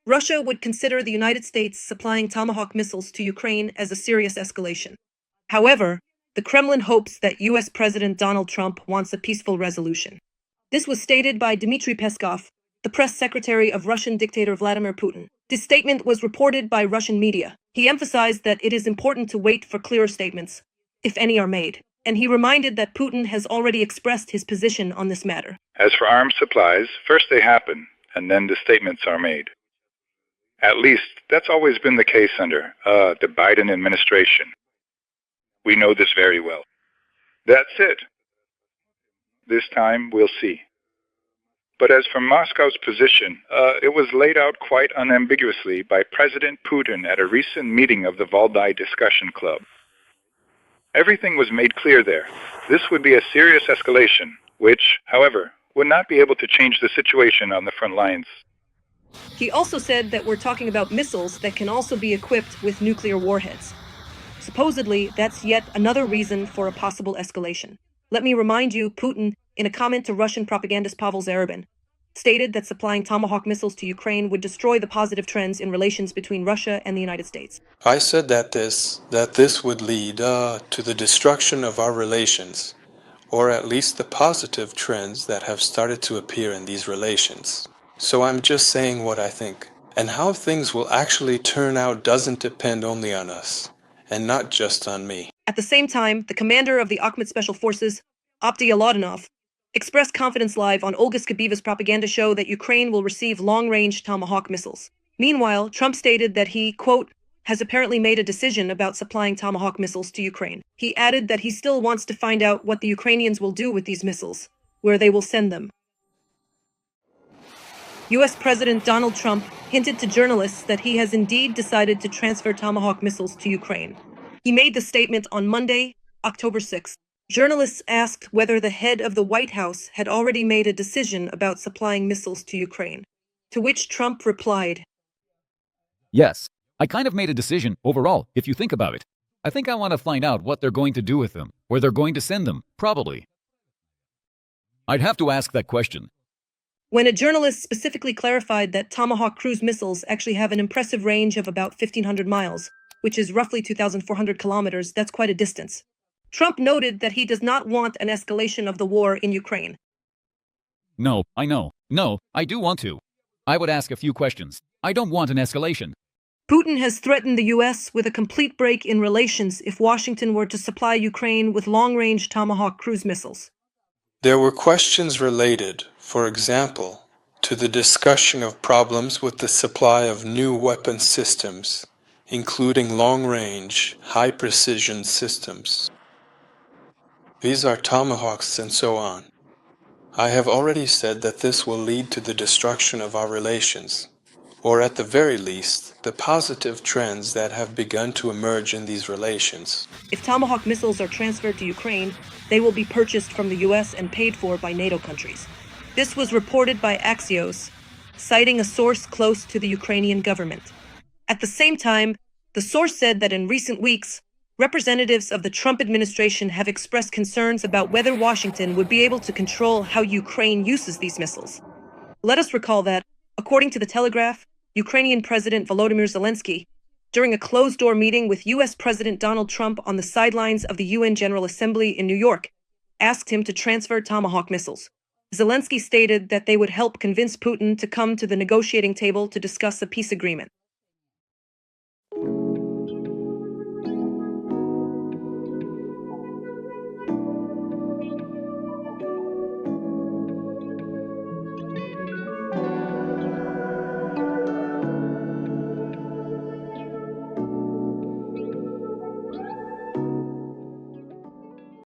Russia would consider the United States supplying Tomahawk missiles to Ukraine as a serious escalation. However, the Kremlin hopes that US President Donald Trump wants a peaceful resolution. This was stated by Dmitry Peskov, the press secretary of Russian dictator Vladimir Putin. This statement was reported by Russian media. He emphasized that it is important to wait for clearer statements, if any are made, and he reminded that Putin has already expressed his position on this matter. As for arms supplies, first they happen, and then the statements are made. At least, that's always been the case under the Biden administration. We know this very well. That's it. This time, we'll see. But as for Moscow's position, it was laid out quite unambiguously by President Putin at a recent meeting of the Valdai Discussion Club. Everything was made clear there. This would be a serious escalation, which, however, would not be able to change the situation on the front lines. He also said that we're talking about missiles that can also be equipped with nuclear warheads. Supposedly, that's yet another reason for a possible escalation. Let me remind you, Putin, in a comment to Russian propagandist Pavel Zarubin, stated that supplying Tomahawk missiles to Ukraine would destroy the positive trends in relations between Russia and the United States. I said that this would lead to the destruction of our relations, or at least the positive trends that have started to appear in these relations. So I'm just saying what I think. And how things will actually turn out doesn't depend only on us, and not just on me. At the same time, the commander of the Akhmat Special Forces, Abdi Aladinov, expressed confidence live on Olga Skabeva's propaganda show that Ukraine will receive long-range Tomahawk missiles. Meanwhile, Trump stated that he, quote, has apparently made a decision about supplying Tomahawk missiles to Ukraine. He added that he still wants to find out what the Ukrainians will do with these missiles, where they will send them. US President Donald Trump hinted to journalists that he has indeed decided to transfer Tomahawk missiles to Ukraine. He made the statement on Monday, October 6th. Journalists asked whether the head of the White House had already made a decision about supplying missiles to Ukraine, to which Trump replied, "Yes, I kind of made a decision overall, if you think about it. I think I want to find out what they're going to do with them, where they're going to send them, probably. I'd have to ask that question." When a journalist specifically clarified that Tomahawk cruise missiles actually have an impressive range of about 1,500 miles, which is roughly 2,400 kilometers, that's quite a distance. Trump noted that he does not want an escalation of the war in Ukraine. No, I know. No, I do want to. I would ask a few questions. I don't want an escalation. Putin has threatened the U.S. with a complete break in relations if Washington were to supply Ukraine with long-range Tomahawk cruise missiles. There were questions related, for example, to the discussion of problems with the supply of new weapon systems, including long-range, high-precision systems. These are Tomahawks and so on. I have already said that this will lead to the destruction of our relations, or at the very least, the positive trends that have begun to emerge in these relations. If Tomahawk missiles are transferred to Ukraine, they will be purchased from the U.S. and paid for by NATO countries. This was reported by Axios, citing a source close to the Ukrainian government. At the same time, the source said that in recent weeks, representatives of the Trump administration have expressed concerns about whether Washington would be able to control how Ukraine uses these missiles. Let us recall that, according to the Telegraph, Ukrainian President Volodymyr Zelensky, during a closed-door meeting with U.S. President Donald Trump on the sidelines of the UN General Assembly in New York, asked him to transfer Tomahawk missiles. Zelensky stated that they would help convince Putin to come to the negotiating table to discuss a peace agreement.